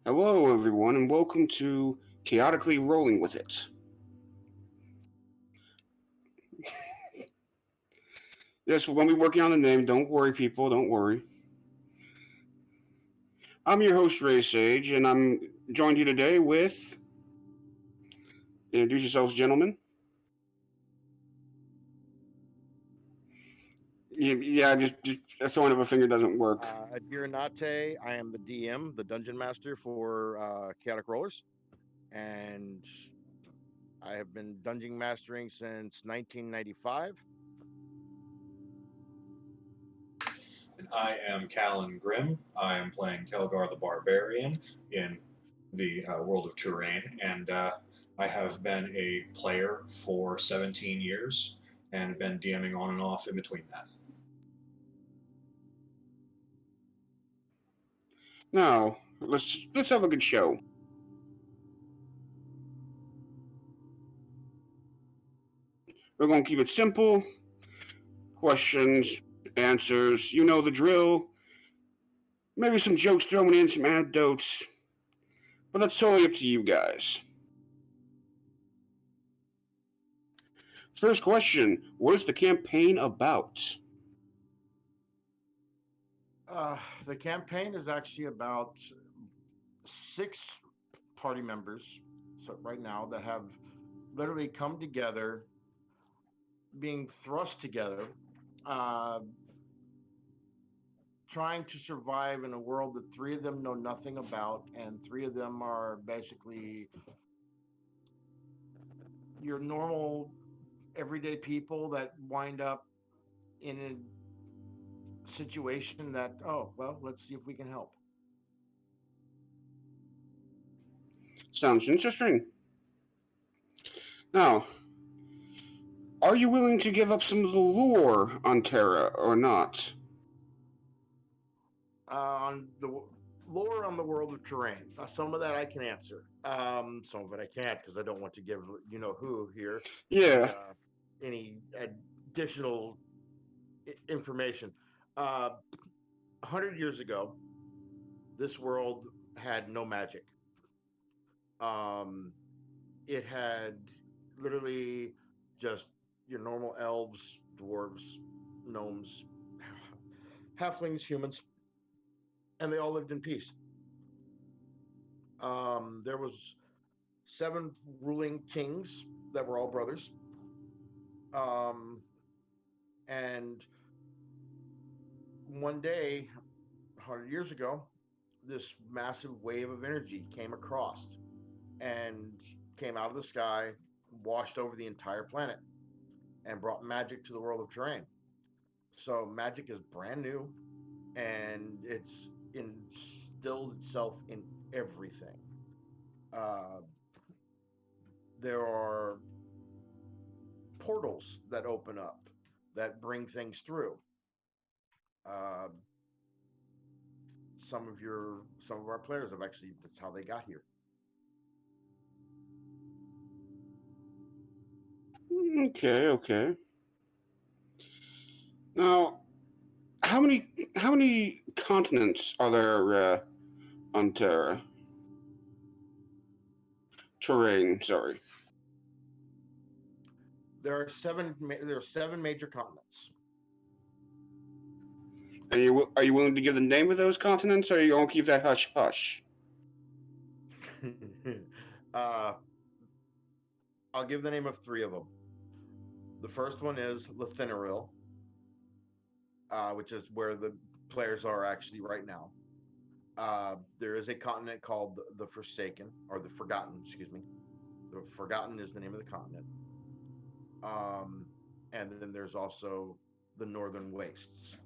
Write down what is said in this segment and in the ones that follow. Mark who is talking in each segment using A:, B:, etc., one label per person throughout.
A: Hello, everyone, and welcome to Chaotically Rolling with It. Yes, we're going to be working on the name. Don't worry, people. Don't worry. I'm your host, Ray Sage, and I'm joined here today with. Introduce yourselves, gentlemen. Yeah, just throwing up a finger doesn't work.
B: Adir Nate, I am the DM, the Dungeon Master for Chaotic Rollers, and I have been dungeon mastering since 1995.
C: And I am Callan Grimm. I am playing Kelgar the Barbarian in the world of Terrain, and I have been a player for 17 years and been DMing on and off in between that.
A: Now, let's have a good show. We're going to keep it simple. Questions, answers. You know the drill. Maybe some jokes thrown in, some anecdotes. But that's totally up to you guys. First question: what is the campaign about?
B: The campaign is actually about six party members, so right now that have literally come together, being thrust together, uh, trying to survive in a world that three of them know nothing about, and three of them are basically your normal everyday people that wind up in a situation that, oh, well, let's see if we can help.
A: Sounds interesting. Now, are you willing to give up some of the lore on Terra or not?
B: On the lore on the world of terrain, some of that I can answer. Some of it I can't because I don't want to give you know who here any
A: Yeah.
B: any additional information. 100 years ago, this world had no magic. Um, it had literally just your normal elves, dwarves, gnomes, halflings, humans, and they all lived in peace. There was seven ruling kings that were all brothers, um, and one day, 100 years ago, this massive wave of energy came across and came out of the sky, washed over the entire planet, and brought magic to the world of terrain. So magic is brand new, and it's instilled itself in everything. Uh, there are portals that open up that bring things through. Uh, some of our players have actually that's how they got here.
A: Okay, okay. Now, how many continents are there on Terra? Terrain, sorry.
B: There are seven major continents.
A: And are you willing to give the name of those continents, or are you gonna keep that hush hush?
B: uh, I'll give the name of three of them. The first one is Lathineril, which is where the players are actually right now. There is a continent called the Forsaken, or the Forgotten, excuse me. The Forgotten is the name of the continent. Um, and then there's also the Northern Wastes.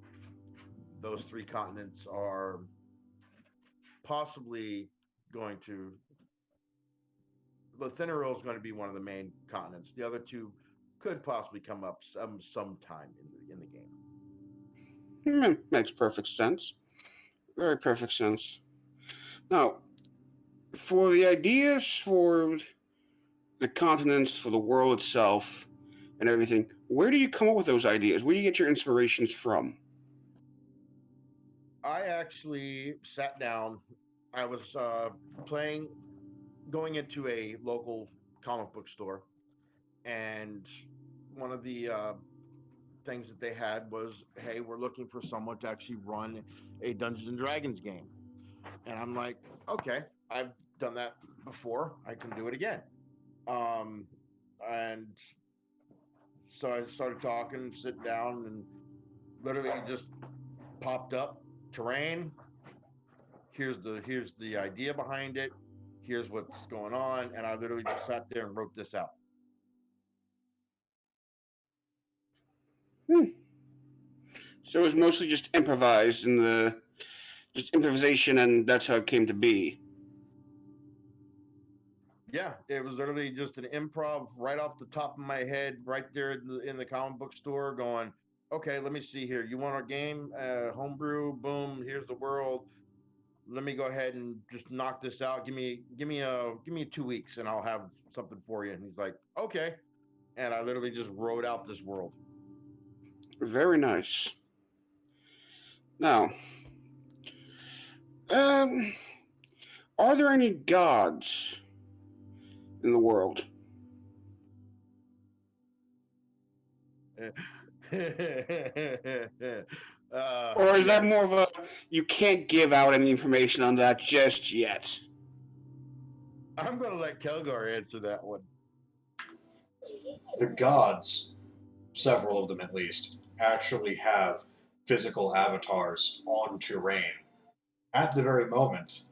B: Those three continents are possibly going to. Lathineril is going to be one of the main continents. The other two could possibly come up sometime in the game.
A: Makes perfect sense. Very perfect sense. Now, for the ideas for the continents, for the world itself, and everything, where do you come up with those ideas? Where do you get your inspirations from?
B: I actually sat down I was playing, going into a local comic book store, and one of the things that they had was, hey, we're looking for someone to actually run a Dungeons and Dragons game. And I'm like, okay, I've done that before. I can do it again. Um, and so I started talking, sitting down, and literally just popped up terrain. Here's the idea behind it. Here's what's going on, and I literally just sat there and wrote this out.
A: Hmm. So it was mostly just improvised and the just improvisation, and that's how it came to be.
B: Yeah, it was literally just an improv right off the top of my head, right there in the comic book store, going, okay, let me see here. You want our game? Homebrew, boom, here's the world. Let me go ahead and just knock this out. Give me 2 weeks and I'll have something for you. And he's like, okay. And I literally just wrote out this world.
A: Very nice. Now, um, are there any gods in the world? Or is that
B: Yes.
A: more of a you can't give out any information on that just yet?
B: I'm gonna let Kelgar answer that one.
C: The gods, several of them at least, actually have physical avatars on terrain at the very moment,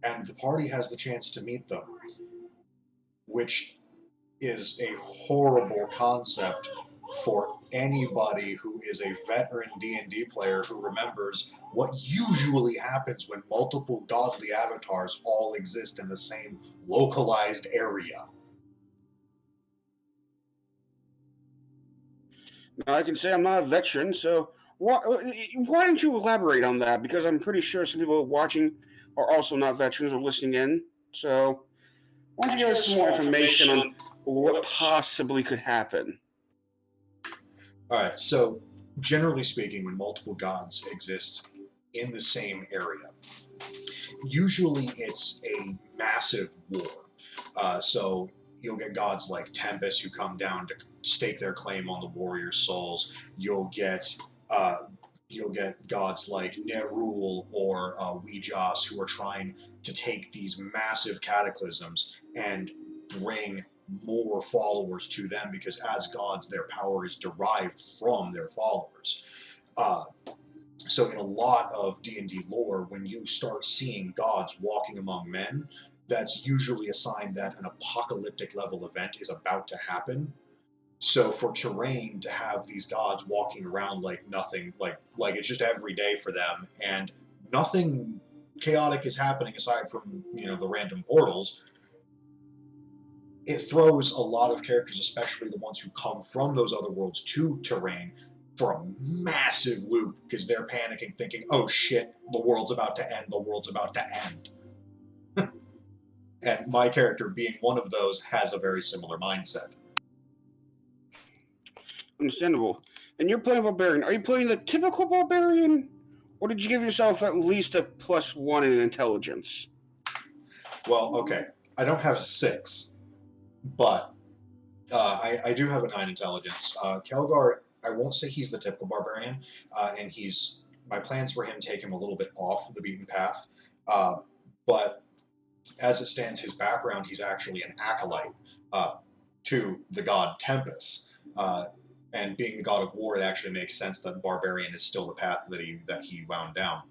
C: and the party has the chance to meet them, which is a horrible concept for anybody who is a veteran D&D player who remembers what usually happens when multiple godly avatars all exist in the same localized area.
A: Now, I can say I'm not a veteran, so why don't you elaborate on that? Because I'm pretty sure some people watching are also not veterans or listening in. So, why don't you give us some more information on what possibly could happen?
C: Alright, so generally speaking, when multiple gods exist in the same area, usually it's a massive war. So you'll get gods like Tempest who come down to stake their claim on the warriors' souls. Uh, you'll get gods like Nerul or Weejas who are trying to take these massive cataclysms and bring more followers to them because as gods, their power is derived from their followers. Uh, so in a lot of D&D lore, when you start seeing gods walking among men, that's usually a sign that an apocalyptic level event is about to happen. So for terrain to have these gods walking around like nothing, like it's just every day for them, and nothing chaotic is happening aside from the random portals. It throws a lot of characters, especially the ones who come from those other worlds, to terrain for a massive loop because they're panicking, thinking, "Oh shit, the world's about to end. The world's about to end." And my character, being one of those, has a very similar mindset.
A: Understandable. And you're playing barbarian. Are you playing the typical barbarian, or did you give yourself at least a +1 in intelligence?
C: Well, okay, I don't have 6, but I do have a 9 intelligence. Kelgar, I won't say he's the typical barbarian, and my plans for him take him a little bit off the beaten path. Uh, but as it stands, his background, he's actually an acolyte to the god Tempest. And being the god of war, it actually makes sense that barbarian is still the path that he wound down.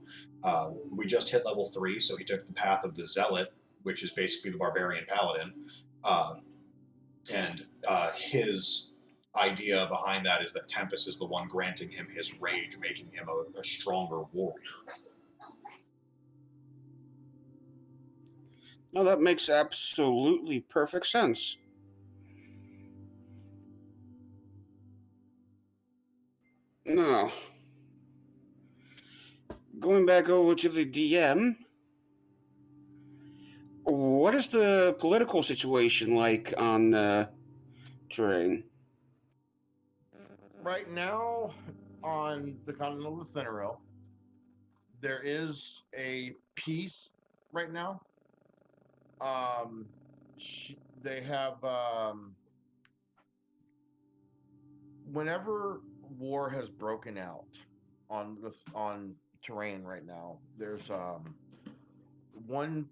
C: We just hit level 3, so he took the path of the zealot, which is basically the barbarian paladin. Uh, and his idea behind that is that Tempest is the one granting him his rage, making him a stronger warrior.
A: No, that makes absolutely perfect sense. Now, going back over to the DM, what is the political situation like on terrain?
B: Right now, on the continent of Thinneril, there is a peace right now. Um, they have whenever war has broken out on terrain right now, there's one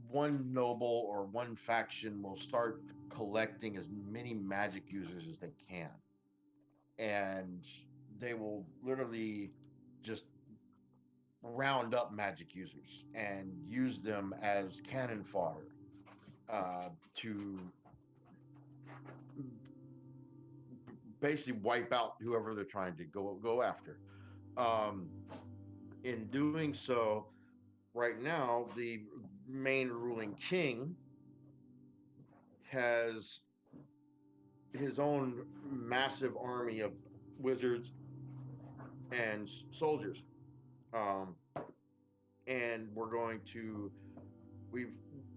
B: one noble or one faction will start collecting as many magic users as they can, and they will literally just round up magic users and use them as cannon fodder to basically wipe out whoever they're trying to go after. Um, in doing so, right now the main ruling king has his own massive army of wizards and soldiers. Um, and we're going to we've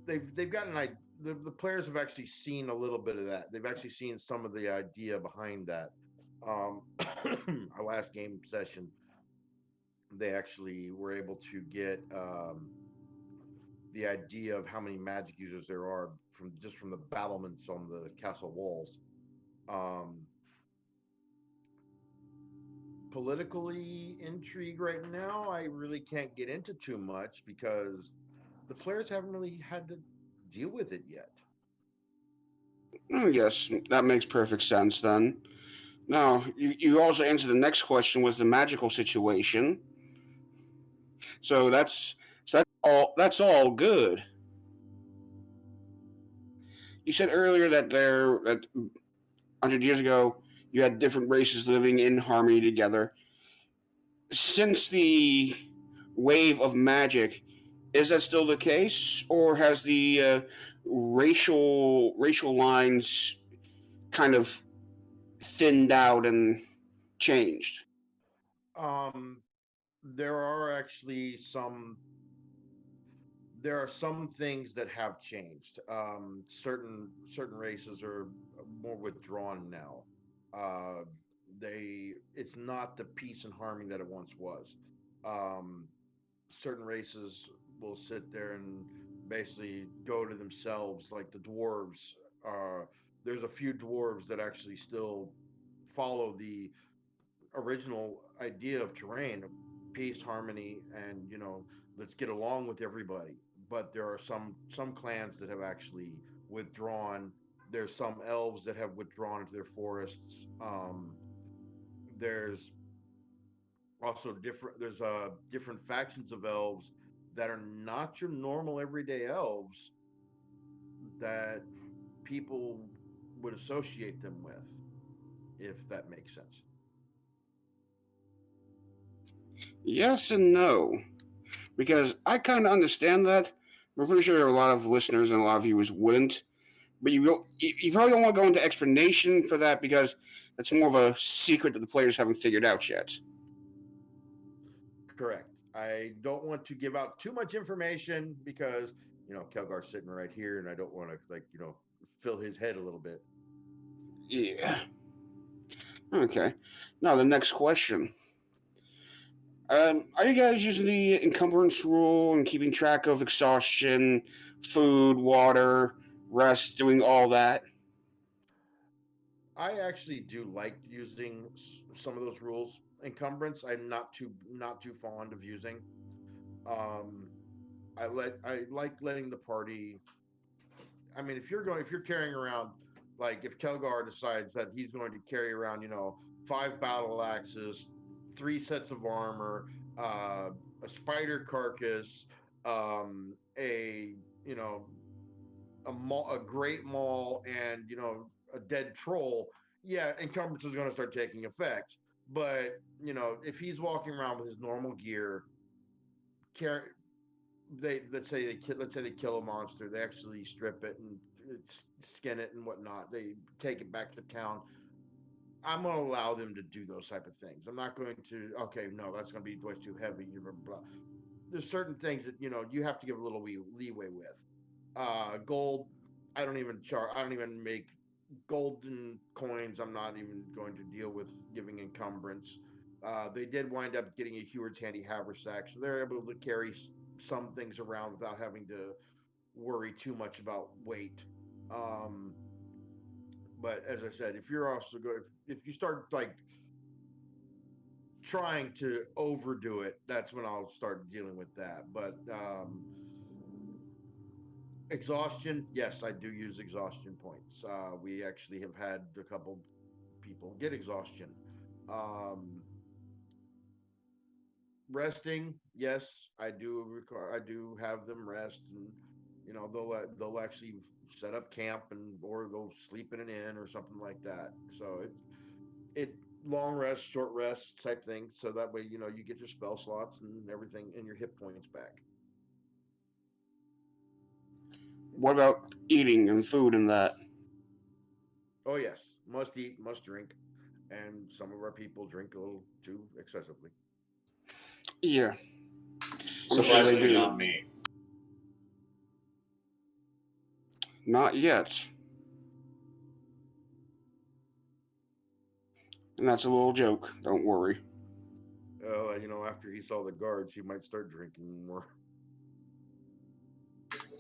B: they've gotten an idea. The players have actually seen a little bit of that. They've actually seen some of the idea behind that. Um, our last game session, they actually were able to get the idea of how many magic users there are from the battlements on the castle walls. Um, Politically intrigue right now, I really can't get into too much because the players haven't really had to deal with it yet.
A: Yes, that makes perfect sense then. Now, you also answered the next question was the magical situation. So that's all good. You said earlier that 100 years ago you had different races living in harmony together. Since the wave of magic, is that still the case, or has the racial lines kind of thinned out and changed?
B: Um, there are actually there are some things that have changed. Certain races are more withdrawn now. Uh, it's not the peace and harmony that it once was. Um, Certain races will sit there and basically go to themselves, like the dwarves. Uh, there's a few dwarves that actually still follow the original idea of terrain, peace, harmony, and let's get along with everybody. But there are some clans that have actually withdrawn. There's some elves that have withdrawn into their forests. There's also there's different factions of elves that are not your normal everyday elves that people would associate them with, if that makes sense.
A: Yes and no, because I kind of understand that. I'm pretty sure a lot of listeners and a lot of viewers wouldn't. But you probably don't want to go into explanation for that because that's more of a secret that the players haven't figured out yet.
B: Correct. I don't want to give out too much information because Kelgar's sitting right here, and I don't want to fill his head a little bit.
A: Yeah. Okay. Now the next question. Are you guys using the encumbrance rule and keeping track of exhaustion, food, water, rest, doing all that?
B: I actually do like using some of those rules. Encumbrance, I'm not too fond of using. Um, I like letting the party. I mean, if you're carrying around, like if Kelgar decides that he's going to carry around, five battle axes, three sets of armor, a spider carcass, a you know a great maul, and a dead troll. Yeah, encumbrance is going to start taking effect. But if he's walking around with his normal gear, carry they let's say they kill a monster, they actually strip it and skin it and whatnot, they take it back to town. I'm going to allow them to do those type of things. I'm not going to, okay, no, that's going to be way too heavy, blah, blah. There's certain things that you have to give a little leeway with. Gold, I don't even make golden coins. I'm not even going to deal with giving encumbrance. They did wind up getting a Heward's handy haversack, so they're able to carry some things around without having to worry too much about weight. Um, but as I said, if you're also good, if you start like trying to overdo it, that's when I'll start dealing with that. But exhaustion, yes, I do use exhaustion points. We actually have had a couple people get exhaustion. Um, resting, yes, I do require. I do have them rest, and they'll actually set up camp and or they'll sleep in an inn or something like that. So it long rest, short rest type thing. So that way you get your spell slots and everything and your hit points back.
A: What about eating and food and that?
B: Oh yes, must eat, must drink, and some of our people drink a little too excessively.
A: Yeah, I'm sure they
C: Surprisingly,
A: do.
C: not me.
A: Not yet. And that's a little joke. Don't worry.
B: After he saw the guards, he might start drinking more.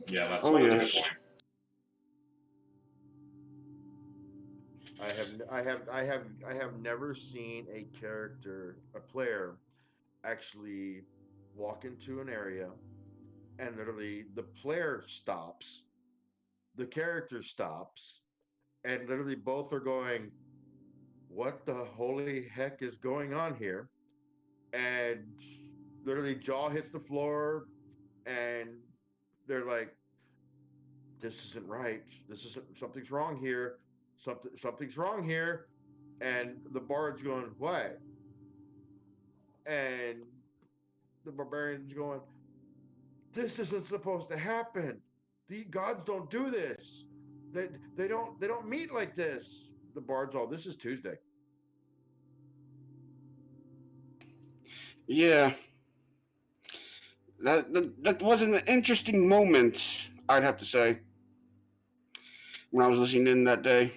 C: Yeah,
A: Oh,
C: that's a good
A: yes.
C: point.
B: I have never seen a player actually walk into an area and literally the player stops, the character stops, and literally both are going, "What the holy heck is going on here?" And literally jaw hits the floor, and they're like, "This isn't right. This isn't something's wrong here. Something's wrong here." And the bard's going, "What?" And the barbarian's going, "This isn't supposed to happen. The gods don't do this. They don't meet like this." The bard's all, "This is Tuesday."
A: Yeah, that was an interesting moment, I'd have to say, when I was listening in that day.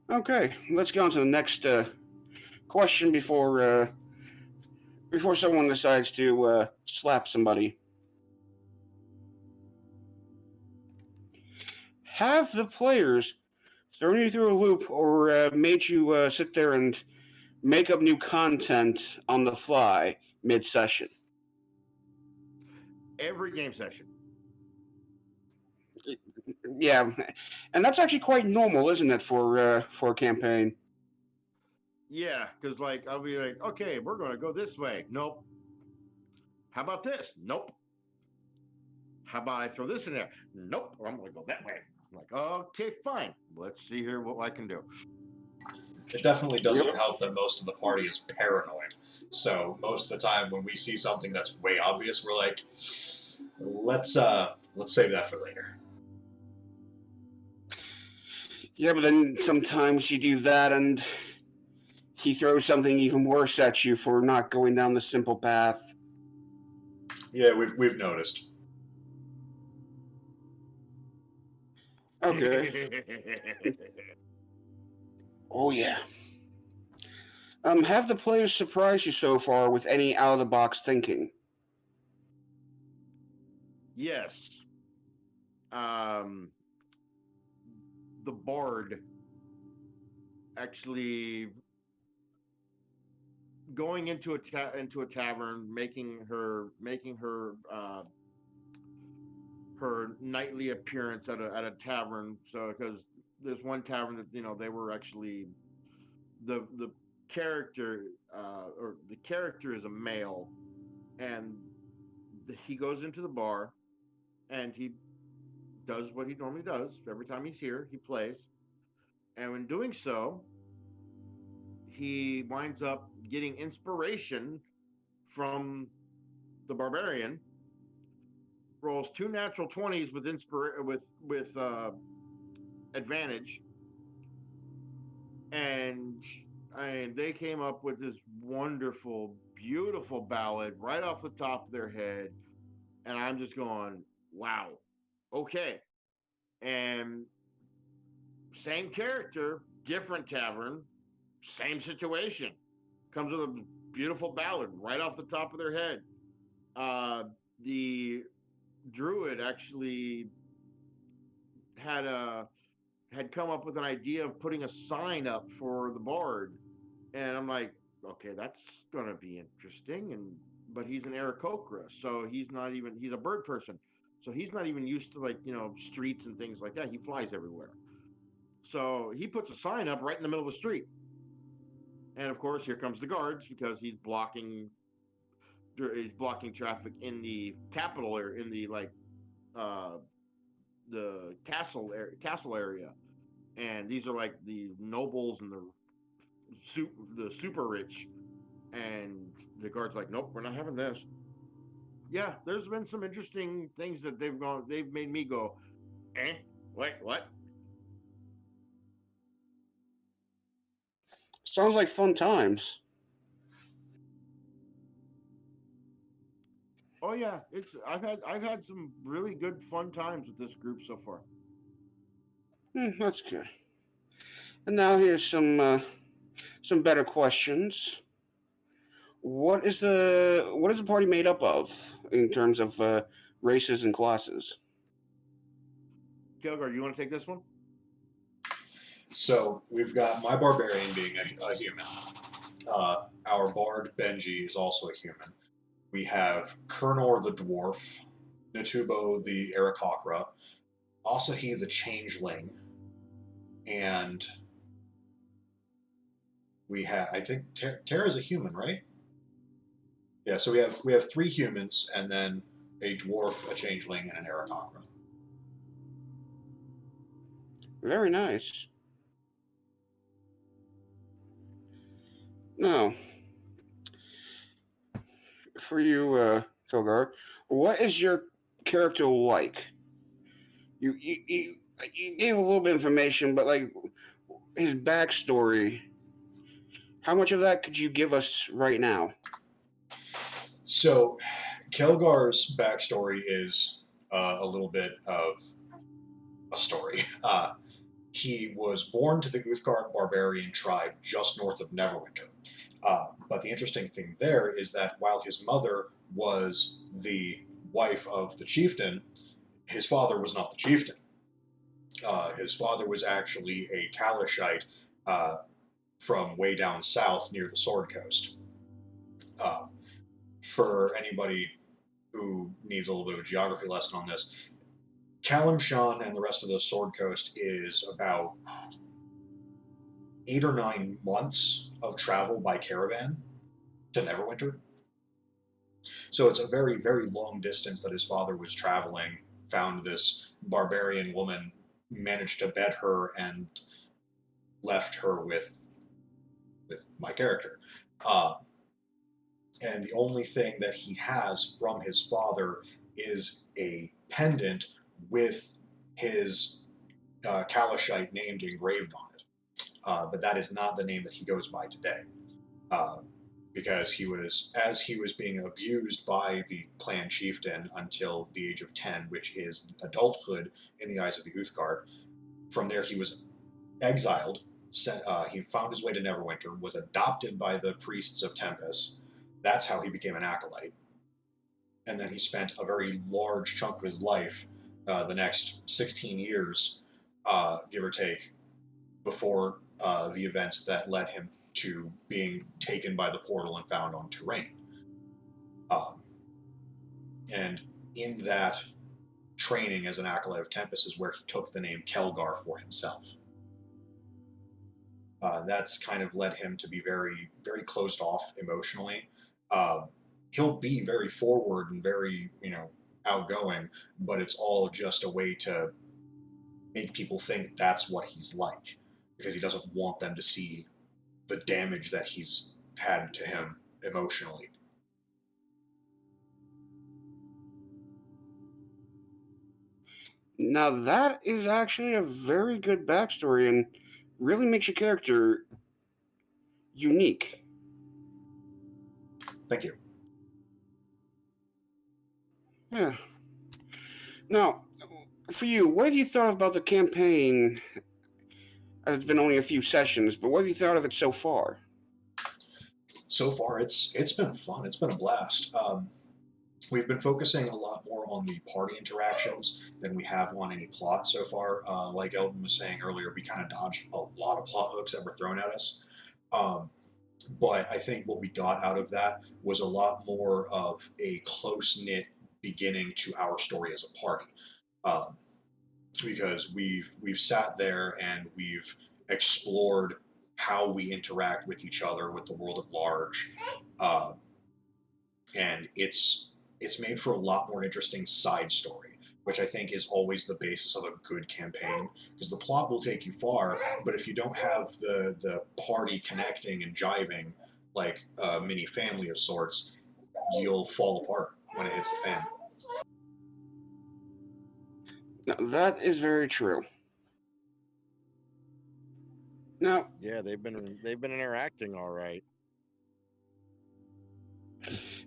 A: Okay, let's go on to the next question before someone decides to slap somebody. Have the players thrown you through a loop or made you sit there and make up new content on the fly mid session?
B: Every game session.
A: Yeah, and that's actually quite normal, isn't it, for a campaign?
B: Yeah, because like I'll be like, "Okay, we're gonna go this way." Nope. How about this? Nope. How about I throw this in there? Nope. I'm gonna go that way. I'm like, okay, fine. Let's see here what I can do.
C: It definitely
A: Yep.
C: doesn't help that most of the party is paranoid. So most of the time, when we see something that's way obvious, we're like, let's save that for later.
A: Yeah, but then sometimes you do that and he throws something even worse at you for not going down the simple path.
C: Yeah, we've noticed.
A: Okay. Oh yeah. Have the players surprised you so far with any out of the box thinking?
B: Yes. Um, the bard actually going into a tavern, making her nightly appearance at a tavern. So because there's one tavern that they were actually the character or the character is a male, and he goes into the bar and he does what he normally does every time he's here. He plays, and in doing so, he winds up getting inspiration from the barbarian. Rolls two natural 20s with advantage, and they came up with this wonderful, beautiful ballad right off the top of their head, and I'm just going, wow, okay. And same character, different tavern, same situation. Comes with a beautiful ballad right off the top of their head. The druid actually had a had come up with an idea of putting a sign up for the bard, and I'm like, okay, that's gonna be interesting. And but he's an Aarakocra, so he's a bird person, so he's not even used to like streets and things like that. He flies everywhere, so he puts a sign up right in the middle of the street, and of course here comes the guards because he's blocking traffic in the capital area, in the uh castle area, and these are like the nobles and the super rich, and the guards like, nope, we're not having this. Yeah, there's been some interesting things that they've made me go, eh, wait, what?
A: Sounds like fun times.
B: Oh yeah, it's I've had some really good fun times with this group so far.
A: That's good. And now here's some better questions. What is the party made up of in terms of races and classes?
B: Kilgar, you want to take this one?
C: So we've got my barbarian being a human. Our bard Benji is also a human. We have Kernor the dwarf, Natubo the Aarakocra, Asahi the changeling, and we have, I think Tara's a human, right? Yeah, so we have three humans and then a dwarf, a changeling, and an Aarakocra.
A: Very nice. Now, for you, Togar, what is your character like? You gave a little bit of information, but like his backstory, how much of that could you give us right now?
C: So Kelgar's backstory is a little bit of a story. He was born to the Uthgardt barbarian tribe just north of Neverwinter. But the interesting thing there is that while his mother was the wife of the chieftain, his father was not the chieftain. His father was actually a Kalashite uh, from way down south near the Sword Coast. Uh, for anybody who needs a little bit of a geography lesson on this, Kalimshan and the rest of the Sword Coast is about 8 or 9 months of travel by caravan to Neverwinter. So it's a very, very long distance that his father was traveling, found this barbarian woman, managed to bed her, and left her with my character. Uh, and the only thing that he has from his father is a pendant with his Kalashite name engraved on it. But that is not the name that he goes by today. Uh, because as he was being abused by the clan chieftain until the age of 10, which is adulthood in the eyes of the Uthgardt. From there, he was exiled. He found his way to Neverwinter, was adopted by the priests of Tempest. That's how he became an acolyte. And then he spent a very large chunk of his life, the next 16 years, give or take, before the events that led him to being taken by the portal and found on terrain. And in that training as an acolyte of Tempest is where he took the name Kelgar for himself. That's kind of led him to be very, very closed off emotionally. He'll be very forward and very, outgoing, but it's all just a way to make people think that's what he's like, because he doesn't want them to see the damage that he's had to him emotionally.
A: Now that is actually a very good backstory and really makes your character unique.
C: Thank you.
A: Yeah. Now, for you, what have you thought about the campaign? It's been only a few sessions, but what have you thought of it so far?
C: So far, it's been fun. It's been a blast. We've been focusing a lot more on the party interactions than we have on any plot so far. Like Elton was saying earlier, we kind of dodged a lot of plot hooks that were thrown at us. Um, but I think what we got out of that was a lot more of a close knit beginning to our story as a party. Um, because we've sat there and we've explored how we interact with each other, with the world at large, uh, and it's made for a lot more interesting side story, which I think is always the basis of a good campaign. Because the plot will take you far, but if you don't have the party connecting and jiving like a mini family of sorts, you'll fall apart when it hits the fan.
A: Now, that is very true. Now,
B: Yeah, they've been interacting all right.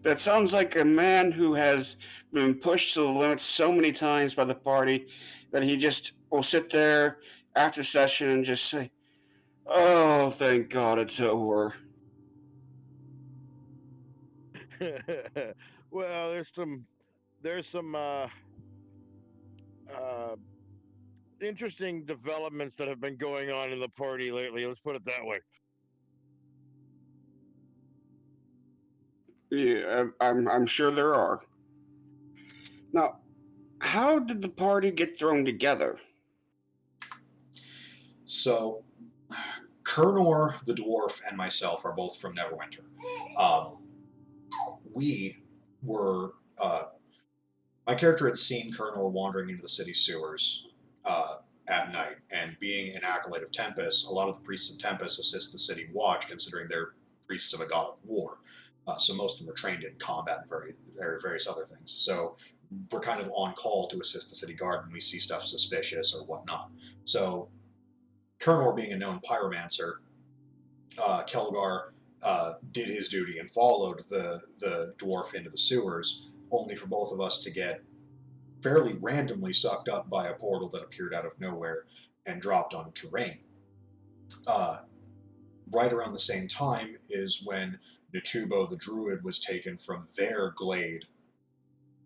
A: that sounds like a man who has been pushed to the limit so many times by the party that he just will sit there after session and just say, "Oh, thank God it's over."
B: Well, there's some interesting developments that have been going on in the party lately. Let's put it that way.
A: Yeah, I'm sure there are. Now, how did the party get thrown together?
C: So, Kernor the dwarf and myself are both from Neverwinter. Um, we were my character had seen Kernor wandering into the city sewers at night, and being an acolyte of Tempest, a lot of the priests of Tempest assist the city watch, considering they're priests of a god of war. So most of them are trained in combat and various other things. So we're kind of on call to assist the city guard when we see stuff suspicious or whatnot. So Kernor, being a known pyromancer, Kelgar did his duty and followed the dwarf into the sewers, only for both of us to get fairly randomly sucked up by a portal that appeared out of nowhere and dropped on terrain. Uh, right around the same time is when Natubo the druid was taken from their glade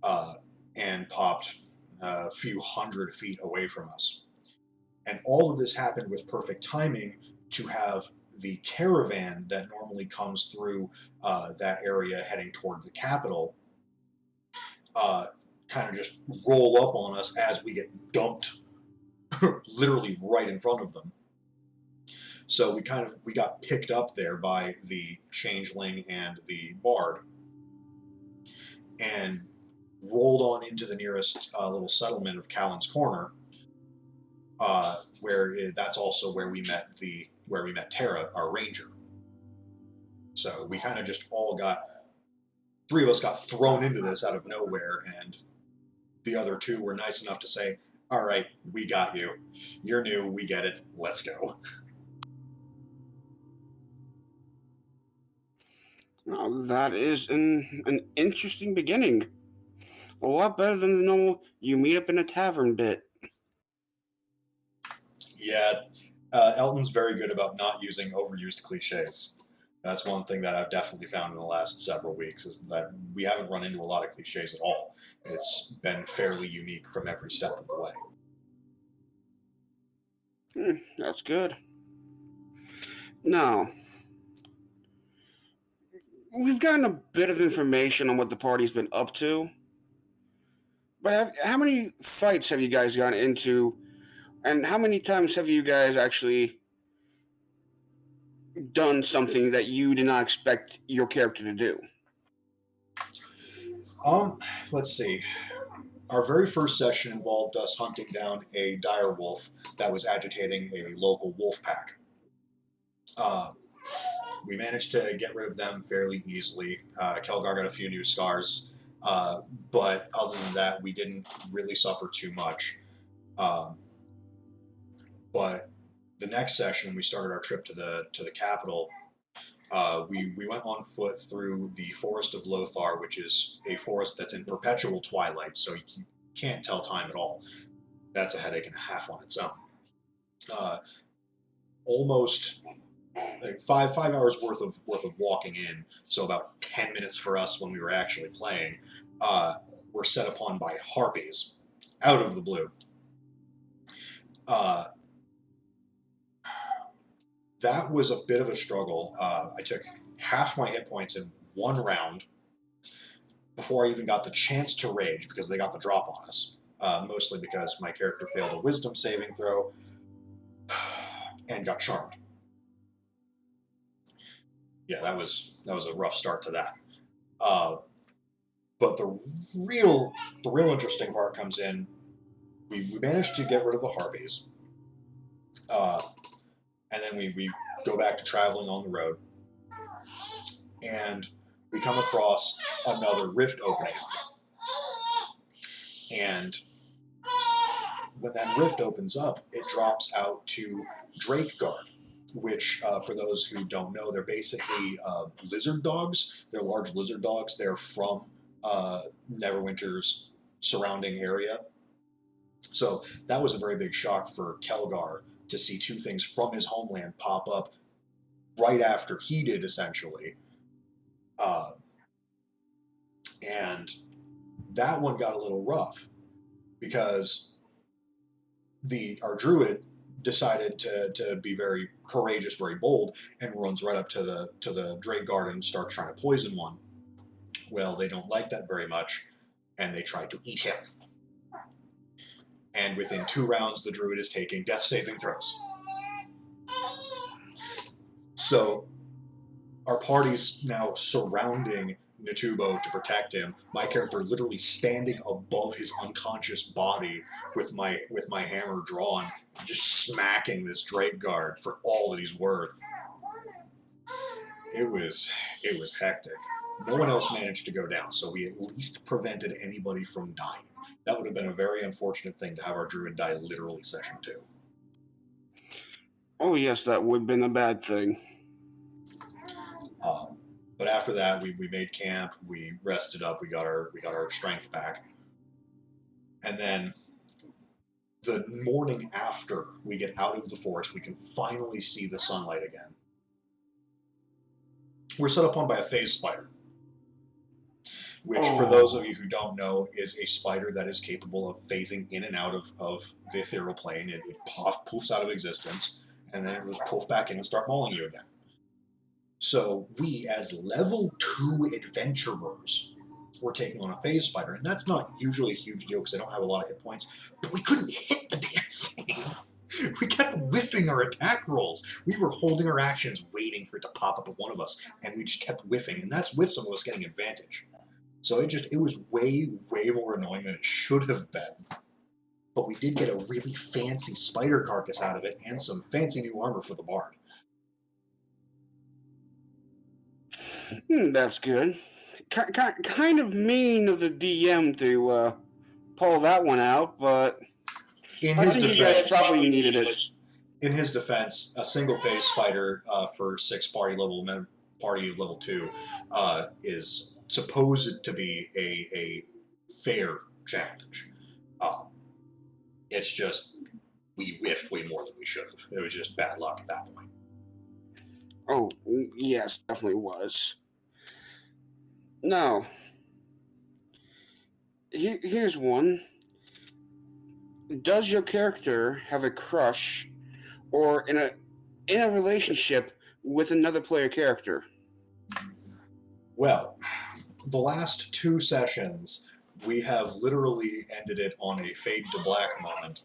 C: uh, and popped a few 100 feet away from us. And all of this happened with perfect timing to have the caravan that normally comes through that area heading toward the capital uh, kind of just roll up on us as we get dumped literally right in front of them. So we got picked up there by the changeling and the bard and rolled on into the nearest little settlement of Callan's Corner, that's also where we met Tara, our ranger. So we kind of just all got three of us got thrown into this out of nowhere, and the other two were nice enough to say, "All right, we got you. You're new. We get it. Let's go."
A: Now, that is an interesting beginning. A lot better than the normal you meet up in a tavern bit.
C: Yeah, Elton's very good about not using overused cliches. That's one thing that I've definitely found in the last several weeks is that we haven't run into a lot of cliches at all. It's been fairly unique from every step of the way.
A: That's good. Now, we've gotten a bit of information on what the party's been up to, but how many fights have you guys gotten into, and how many times have you guys actually done something that you did not expect your character to do?
C: Um, let's see. Our very first session involved us hunting down a dire wolf that was agitating a local wolf pack. Uh, we managed to get rid of them fairly easily. Kelgar got a few new scars, but other than that, we didn't really suffer too much. Um, but the next session, we started our trip to the capital. We went on foot through the forest of Lothar, which is a forest that's in perpetual twilight, so you can't tell time at all. That's a headache and a half on its own. Uh, almost like five hours worth of walking in. So about 10 minutes for us when we were actually playing. Were set upon by harpies out of the blue. Uh, that was a bit of a struggle. I took half my hit points in one round before I even got the chance to rage because they got the drop on us. Mostly because my character failed a wisdom saving throw and got charmed. Yeah, that was a rough start to that. But the real interesting part comes in. We managed to get rid of the harpies, and then we go back to traveling on the road, and we come across another rift opening, and when that rift opens up, it drops out to Drake Guard, which, for those who don't know, they're basically lizard dogs. They're large lizard dogs. They're from Neverwinter's surrounding area. So that was a very big shock for Kelgar to see two things from his homeland pop up right after he did, essentially. And that one got a little rough because our druid decided to be very courageous, very bold, and runs right up to the Drake Guard and starts trying to poison one. Well, they don't like that very much, and they try to eat him. And within 2 rounds, the druid is taking death saving throws. So our party's now surrounding Natubo to protect him. My character literally standing above his unconscious body with my hammer drawn, just smacking this Drake Guard for all that he's worth. It was hectic. No one else managed to go down, so we at least prevented anybody from dying. That would have been a very unfortunate thing to have our druid die literally session 2.
A: Oh yes, that would have been a bad thing.
C: But after that, we made camp. We rested up. We got our strength back, and then the morning after we get out of the forest, we can finally see the sunlight again. We're set upon by a phase spider, which, for those of you who don't know, is a spider that is capable of phasing in and out of the ethereal plane. It poofs out of existence, and then it will just poof back in and start mauling you again. So we, as level 2 adventurers, were taking on a phase spider, and that's not usually a huge deal because they don't have a lot of hit points, but we couldn't hit the damn thing. We kept whiffing our attack rolls. We were holding our actions, waiting for it to pop up at one of us, and we just kept whiffing, and that's with some of us getting advantage. So it was way more annoying than it should have been. But we did get a really fancy spider carcass out of it, and some fancy new armor for the bard.
A: That's good. Kind of mean of the DM to pull that one out, but
C: In
A: I
C: his
A: think you guys
C: defense,
A: probably needed it.
C: in his defense, a single phase spider for 6 party level 2 is supposed to be a fair challenge. It's just we whiffed way more than we should have. It was just bad luck at that point.
A: Oh yes, definitely was. Now, here's one. Does your character have a crush or in a relationship with another player character?
C: Well, the last 2 sessions, we have literally ended it on a fade to black moment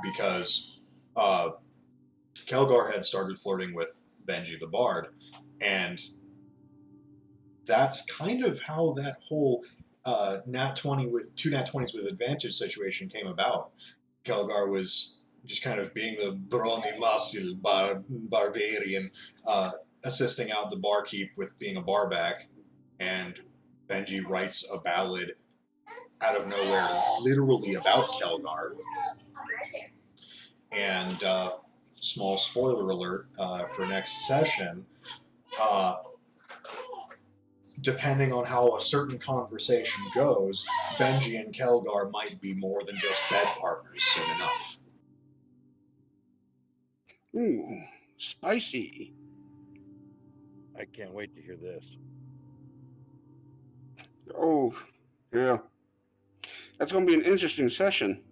C: because Kelgar had started flirting with Benji the Bard, and that's kind of how that whole nat 20 with 2 nat 20s with advantage situation came about. Kelgar was just kind of being the Brony Masil barbarian, assisting out the barkeep with being a barback, and Benji writes a ballad out of nowhere, literally about Kelgar. And small spoiler alert for next session, depending on how a certain conversation goes, Benji and Kelgar might be more than just bed partners soon enough.
A: Ooh, spicy.
B: I can't wait to hear this.
A: Oh, yeah. That's going to be an interesting session.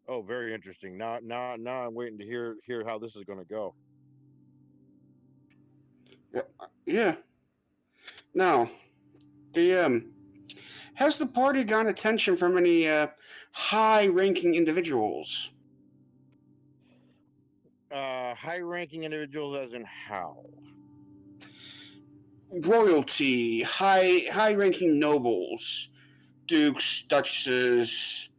B: Oh, very interesting. Now I'm waiting to hear how this is going to go.
A: Yeah. Yeah. Now, the has the party gotten attention from any high-ranking individuals?
B: High-ranking individuals, as in how?
A: Royalty, high-ranking nobles, dukes, duchesses,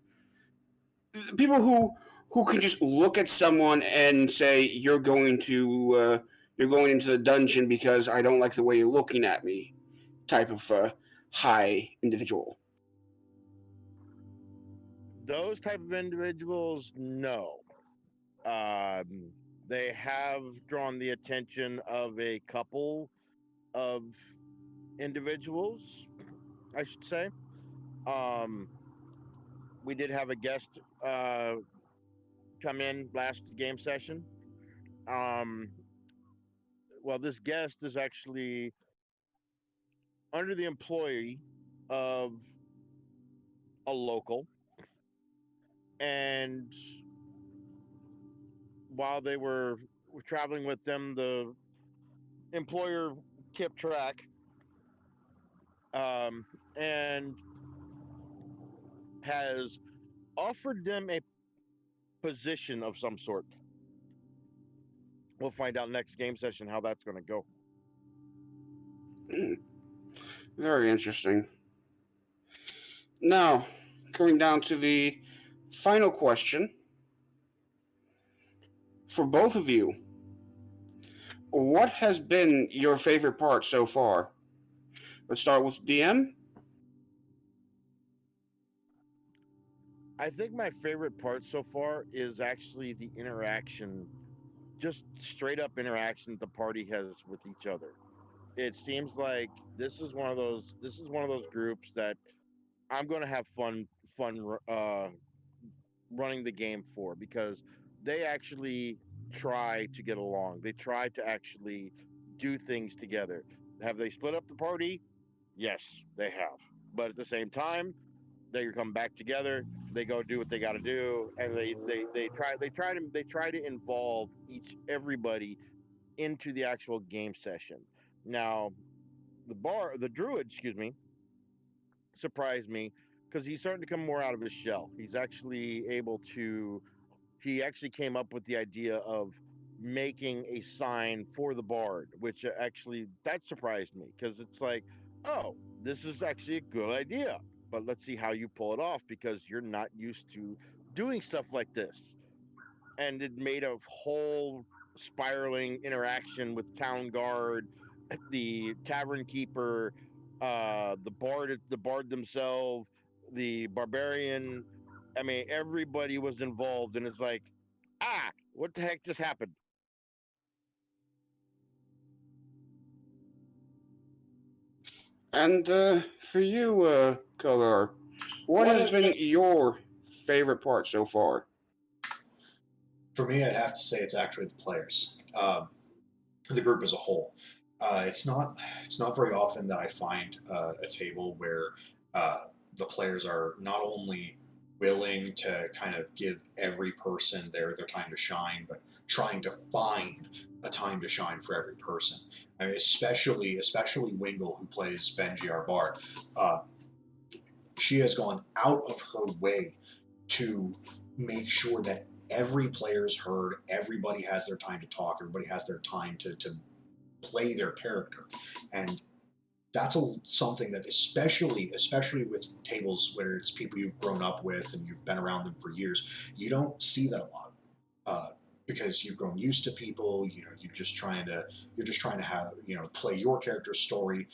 A: people who can just look at someone and say you're going into the dungeon because I don't like the way you're looking at me, type of high individual.
B: Those type of individuals, no. Um, they have drawn the attention of a couple of individuals, I should say. Um, we did have a guest come in last game session. Um, well, this guest is actually under the employee of a local, and while they were traveling with them, the employer kept track, um, and has offered them a position of some sort. We'll find out next game session how that's going to go.
A: Hmm, very interesting. Now, going down to the final question for both of you. What has been your favorite part so far? Let's start with DM.
B: I think my favorite part so far is actually the interaction, just straight up interaction the party has with each other. It seems like this is one of those groups that I'm going to have fun running the game for, because they actually try to get along. They try to actually do things together. Have they split up the party? Yes, they have. But at the same time, they come back together. They go do what they got to do, and they try to involve everybody into the actual game session. Now, the druid, excuse me, surprised me because he's starting to come more out of his shell. He actually came up with the idea of making a sign for the bard, which actually that surprised me because it's like, oh, this is actually a good idea, but let's see how you pull it off because you're not used to doing stuff like this. And it made a whole spiraling interaction with town guard, the tavern keeper, the bard themselves, the barbarian. I mean, everybody was involved, and it's like, what the heck just happened?
A: And for you, Kogar, what
C: What
A: has
C: has
A: been
C: been
A: your favorite part so far?
C: for me? I'd have to say it's actually the players, the group as a whole. It's not very often that I find a table where uh, the players are not only willing to kind of give every person their time to shine, but trying to find a time to shine for every person. I mean, especially Wingle, who plays Benji our bard. Uh, she has gone out of her way to make sure that every player is heard, everybody has their time to talk, everybody has their time to play their character. And that's something that especially with tables where it's people you've grown up with and you've been around them for years, you don't see that a lot. uh, because you've grown used to people, you're just trying to have, play your character's story.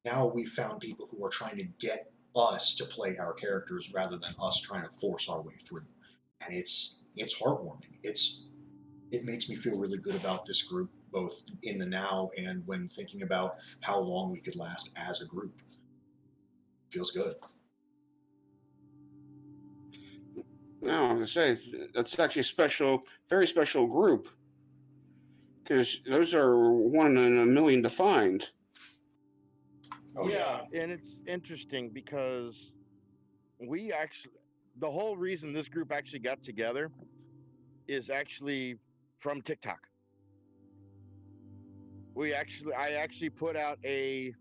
C: Now we've found people who are trying to get us to play our characters rather than us trying to force our way through. And it's heartwarming. It makes me feel really good about this group, both in the now and when thinking about how long we could last as a group. Feels good.
A: Now, as I say, that's actually a special, very special group because those are one in a million to find.
C: Oh yeah.
B: and it's interesting because we actually, the whole reason this group actually got together is actually from TikTok. I actually put out a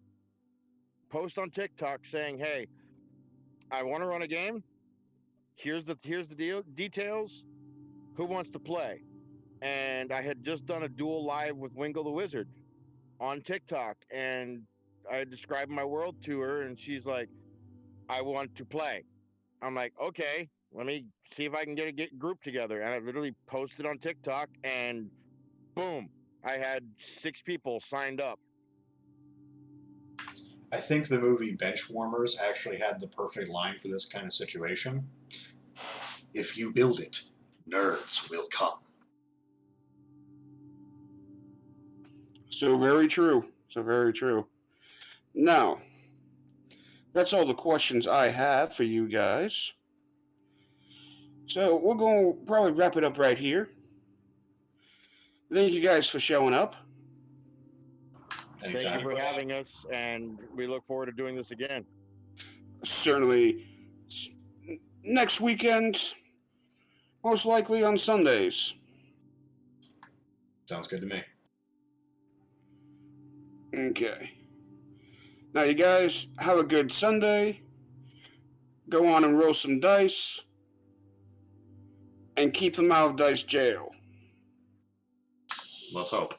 B: post on TikTok saying, "Hey, I want to run a game. Here's the details. Who wants to play?" And I had just done a duel live with Wingle the Wizard on TikTok, and I described my world to her, and she's like, "I want to play." I'm like, "Okay, let me see if I can get group together." And I literally posted on TikTok, and boom, I had 6 people signed up.
C: I think the movie Benchwarmers actually had the perfect line for this kind of situation. If you build it, nerds will come.
A: So very true. So very true. Now, that's all the questions I have for you guys. So we're going to probably wrap it up right here. Thank you guys for showing up.
B: Thank you
C: Anytime.
B: for having us, and we look forward to doing this again.
A: Certainly next weekend, most likely on Sundays.
C: Sounds good to me.
A: Okay. Now, you guys have a good Sunday. Go on and roll some dice. And keep them out of dice jail.
C: Let's hope.